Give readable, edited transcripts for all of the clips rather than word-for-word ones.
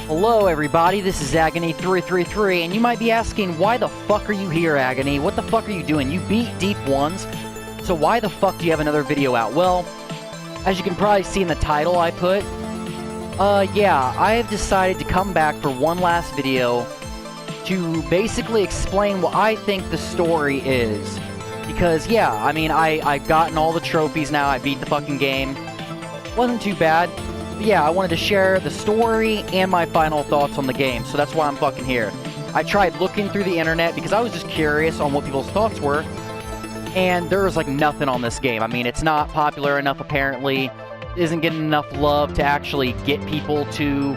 Hello everybody, this is Agony333, and you might be asking, why the fuck are you here, Agony? What the fuck are you doing? You beat Deep Ones, so why the fuck do you have another video out? Well, as you can probably see in the title I put, yeah, I have decided to come back for one last video to basically explain what I think the story is. Because, yeah, I mean, I've gotten all the trophies now, I beat the fucking game. Wasn't too bad. But yeah, I wanted to share the story and my final thoughts on the game, so that's why I'm fucking here. I tried looking through the internet because I was just curious on what people's thoughts were, and there was like nothing on this game. I mean, it's not popular enough apparently, isn't getting enough love to actually get people to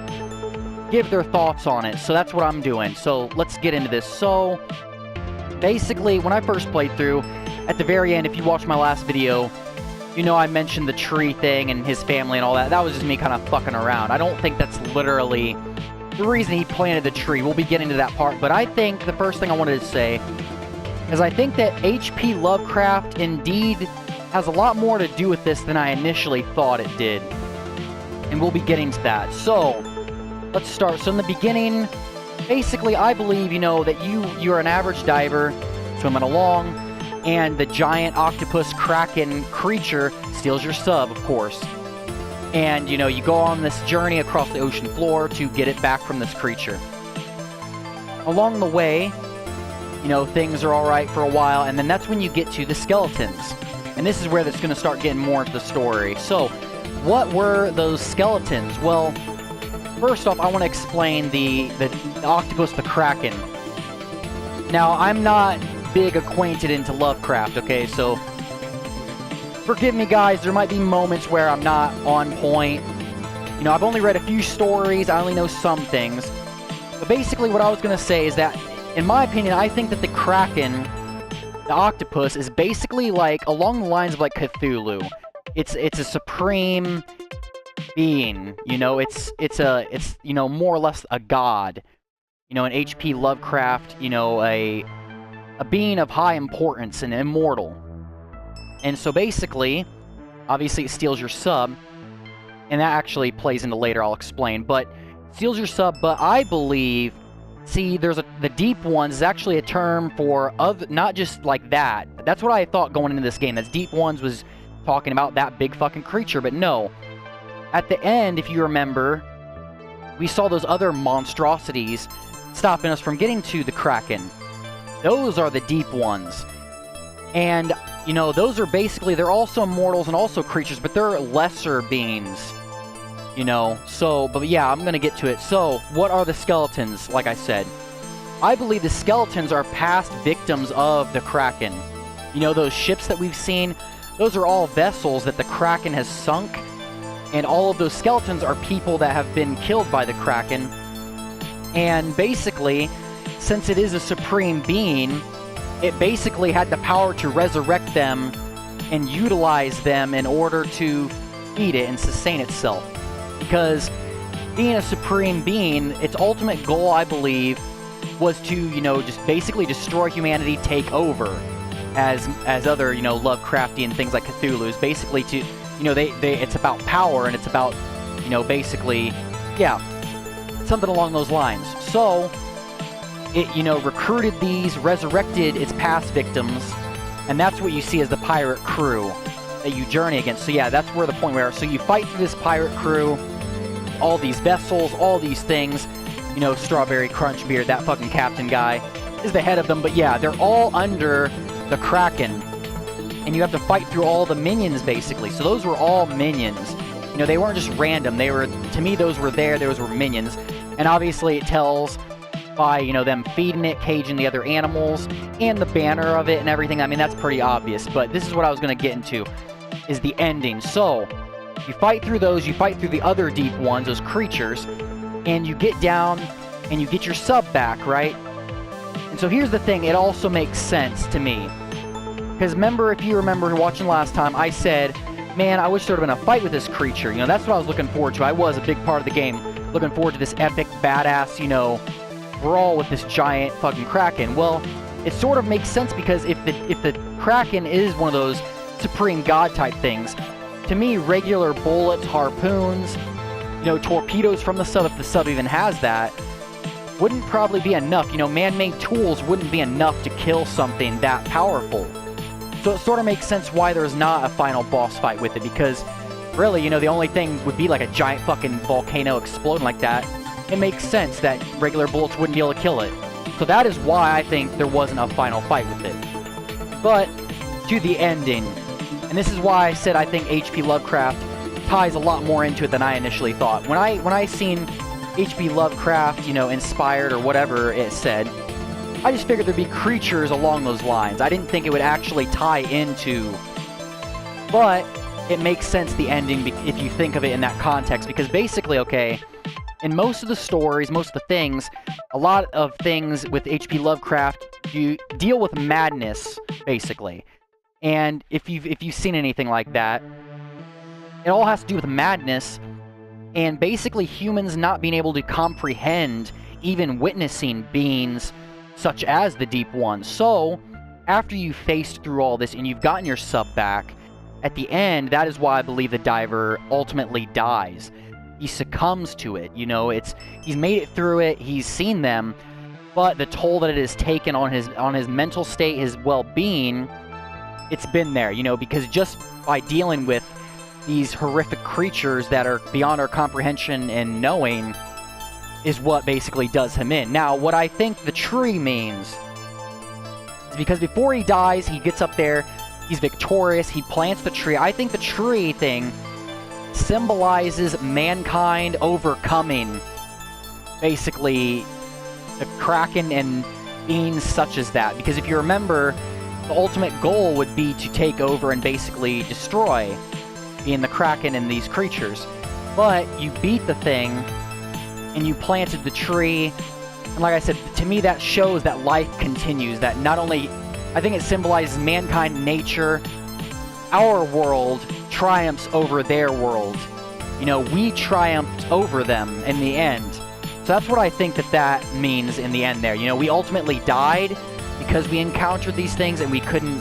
give their thoughts on it, so that's what I'm doing. So let's get into this. So basically, when I first played through, at the very end, if you watched my last video, you know I mentioned the tree thing and his family and all that. That was just me kind of fucking around. I don't think that's literally the reason he planted the tree. We'll be getting to that part. But I think the first thing I wanted to say is I think that H.P. Lovecraft indeed has a lot more to do with this than I initially thought it did. And we'll be getting to that. So, let's start. So in the beginning, basically I believe, you know, that you're an average diver swimming along, and the giant octopus kraken creature steals your sub, of course. And, you know, you go on this journey across the ocean floor to get it back from this creature. Along the way, you know, things are alright for a while, and then that's when you get to the skeletons. And this is where that's going to start getting more into the story. So, what were those skeletons? Well, first off, I want to explain the octopus, the kraken. Now, I'm not big acquainted into Lovecraft, okay, so forgive me guys, there might be moments where I'm not on point. You know, I've only read a few stories, I only know some things. But basically what I was going to say is that, in my opinion, I think that the kraken, the octopus, is basically like, along the lines of like Cthulhu. It's a supreme being, you know, it's you know, more or less a god. You know, an H.P. Lovecraft, you know, a being of high importance and immortal. And so basically, obviously it steals your sub, and that actually plays into later, I'll explain, but steals your sub, but I believe, see, the Deep Ones is actually a term for not just like that. That's what I thought going into this game, that Deep Ones was talking about that big fucking creature, but no. At the end, if you remember, we saw those other monstrosities stopping us from getting to the kraken. Those are the Deep Ones. And, you know, those are basically, they're also mortals and also creatures, but they're lesser beings. You know, so, but yeah, I'm gonna get to it. So, what are the skeletons, like I said? I believe the skeletons are past victims of the kraken. You know, those ships that we've seen, those are all vessels that the kraken has sunk. And all of those skeletons are people that have been killed by the kraken. And basically, since it is a supreme being, it basically had the power to resurrect them and utilize them in order to feed it and sustain itself. Because being a supreme being, its ultimate goal, I believe, was to, you know, just basically destroy humanity, take over, as other, you know, Lovecraftian things like Cthulhu's, basically to, you know, it's about power, and it's about, you know, basically, yeah, something along those lines. So it, you know, recruited these, resurrected its past victims, and that's what you see as the pirate crew that you journey against. So yeah, that's where the point where, so you fight through this pirate crew, all these vessels, all these things, you know, Strawberry Crunch Beard, that fucking captain guy, is the head of them, but yeah, they're all under the kraken, and you have to fight through all the minions, basically. So those were all minions. You know, they weren't just random, they were, to me, those were minions, and obviously it tells by, you know, them feeding it, caging the other animals, and the banner of it and everything. I mean, that's pretty obvious, but this is what I was going to get into, is the ending. So, you fight through those, you fight through the other Deep Ones, those creatures, and you get down, and you get your sub back, right? And so here's the thing, it also makes sense to me. Because remember, if you remember watching last time, I said, man, I wish there would have been a fight with this creature. You know, that's what I was looking forward to. I was a big part of the game, looking forward to this epic, badass, you know, brawl with this giant fucking kraken. Well, it sort of makes sense, because if the kraken is one of those supreme god type things, to me, regular bullets, harpoons, you know, torpedoes from the sub, if the sub even has that, wouldn't probably be enough. You know, man-made tools wouldn't be enough to kill something that powerful. So it sort of makes sense why there's not a final boss fight with it, because really, you know, the only thing would be like a giant fucking volcano exploding like that. It makes sense that regular bullets wouldn't be able to kill it. So that is why I think there wasn't a final fight with it. But to the ending, and this is why I said I think H.P. Lovecraft ties a lot more into it than I initially thought. When I seen H.P. Lovecraft, you know, inspired or whatever it said, I just figured there'd be creatures along those lines. I didn't think it would actually tie into, but it makes sense, the ending, if you think of it in that context, because basically, okay, in most of the stories, most of the things, a lot of things with H.P. Lovecraft, you deal with madness, basically. And if you've seen anything like that, it all has to do with madness, and basically humans not being able to comprehend even witnessing beings such as the Deep Ones. So, after you've faced through all this and you've gotten your sub back, at the end, that is why I believe the diver ultimately dies. He succumbs to it, you know, he's made it through it, he's seen them, but the toll that it has taken on his mental state, his well-being, it's been there, you know, because just by dealing with these horrific creatures that are beyond our comprehension and knowing is what basically does him in. Now, what I think the tree means is because before he dies, he gets up there, he's victorious, he plants the tree. I think the tree thing symbolizes mankind overcoming, basically, the Kraken and beings such as that. Because if you remember, the ultimate goal would be to take over and basically destroy, being the Kraken and these creatures. But you beat the thing, and you planted the tree, and like I said, to me that shows that life continues, that not only, I think it symbolizes mankind, nature, our world triumphs over their world. You know, we triumphed over them in the end. So that's what I think that means in the end there. You know, we ultimately died because we encountered these things and we couldn't,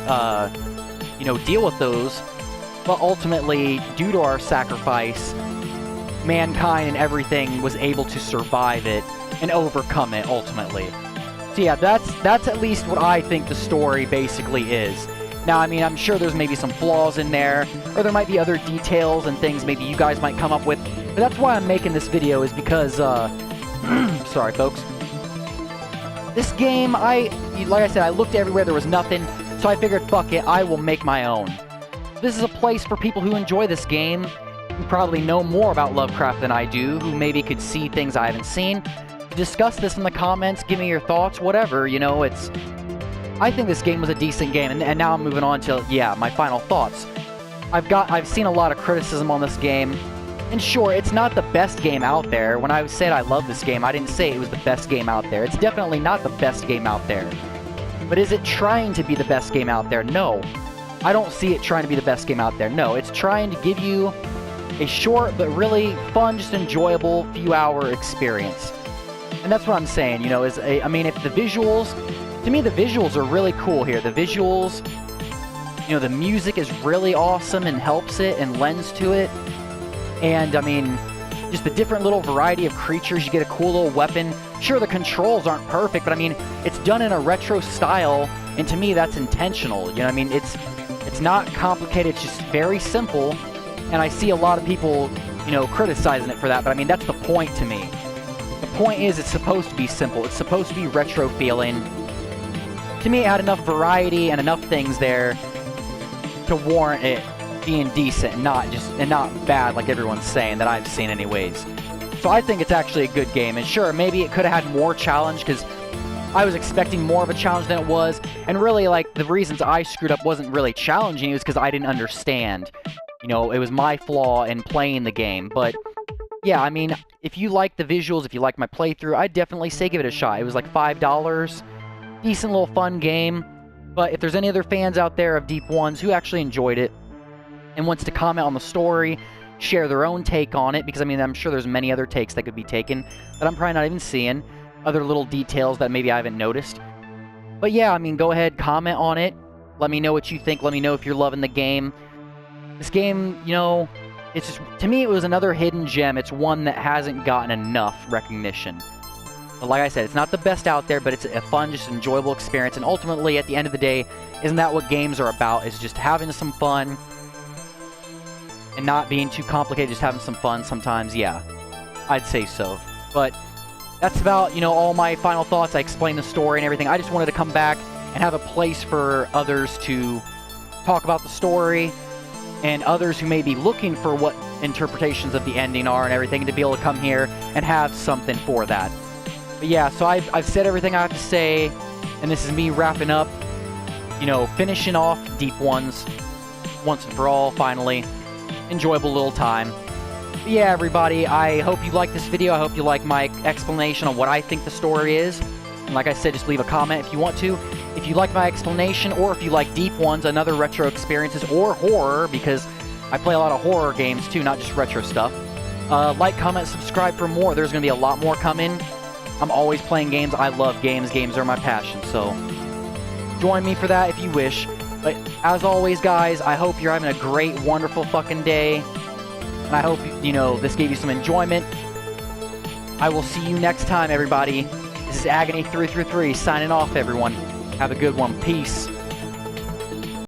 you know, deal with those. But ultimately, due to our sacrifice, mankind and everything was able to survive it and overcome it ultimately. So yeah, that's at least what I think the story basically is. Now, I mean, I'm sure there's maybe some flaws in there, or there might be other details and things maybe you guys might come up with, but that's why I'm making this video, is because, sorry folks. This game, like I said, I looked everywhere, there was nothing, so I figured, fuck it, I will make my own. This is a place for people who enjoy this game, who probably know more about Lovecraft than I do, who maybe could see things I haven't seen. Discuss this in the comments, give me your thoughts, whatever, you know, I think this game was a decent game, and now I'm moving on to, yeah, my final thoughts. I've seen a lot of criticism on this game, and sure, it's not the best game out there. When I said I love this game, I didn't say it was the best game out there. It's definitely not the best game out there. But is it trying to be the best game out there? No. I don't see it trying to be the best game out there. No, it's trying to give you a short but really fun, just enjoyable few-hour experience. And that's what I'm saying, you know, I mean, if the visuals, to me the visuals are really cool here. The visuals, you know, the music is really awesome and helps it and lends to it. And, I mean, just the different little variety of creatures, you get a cool little weapon. Sure, the controls aren't perfect, but I mean, it's done in a retro style, and to me that's intentional, you know what I mean? It's not complicated, it's just very simple, and I see a lot of people, you know, criticizing it for that, but I mean, that's the point to me. The point is, it's supposed to be simple, it's supposed to be retro feeling. To me, it had enough variety and enough things there to warrant it being decent and not bad like everyone's saying, that I've seen anyways. So I think it's actually a good game, and sure, maybe it could have had more challenge, because I was expecting more of a challenge than it was, and really, like, the reasons I screwed up wasn't really challenging, it was because I didn't understand. You know, it was my flaw in playing the game, but yeah, I mean, if you like the visuals, if you like my playthrough, I'd definitely say give it a shot. It was like $5, decent little fun game, but if there's any other fans out there of Deep Ones who actually enjoyed it and wants to comment on the story, share their own take on it, because I mean, I'm sure there's many other takes that could be taken that I'm probably not even seeing, other little details that maybe I haven't noticed. But yeah, I mean, go ahead, comment on it, let me know what you think, let me know if you're loving the game. This game, you know, it's just, to me, it was another hidden gem. It's one that hasn't gotten enough recognition. But like I said, it's not the best out there, but it's a fun, just enjoyable experience. And ultimately, at the end of the day, isn't that what games are about? Is just having some fun and not being too complicated, just having some fun sometimes. Yeah, I'd say so. But that's about, you know, all my final thoughts. I explained the story and everything. I just wanted to come back and have a place for others to talk about the story, and others who may be looking for what interpretations of the ending are and everything, to be able to come here and have something for that. But yeah, so I've said everything I have to say, and this is me wrapping up, you know, finishing off Deep Ones once and for all, finally. Enjoyable little time. But yeah, everybody, I hope you like this video. I hope you like my explanation on what I think the story is. And like I said, just leave a comment if you want to. If you like my explanation, or if you like Deep Ones and other retro experiences, or horror, because I play a lot of horror games too, not just retro stuff. Like, comment, subscribe for more. There's going to be a lot more coming. I'm always playing games. I love games. Games are my passion, so join me for that if you wish. But as always, guys, I hope you're having a great, wonderful fucking day. And I hope, you know, this gave you some enjoyment. I will see you next time, everybody. This is Agony333 signing off, everyone. Have a good one. Peace.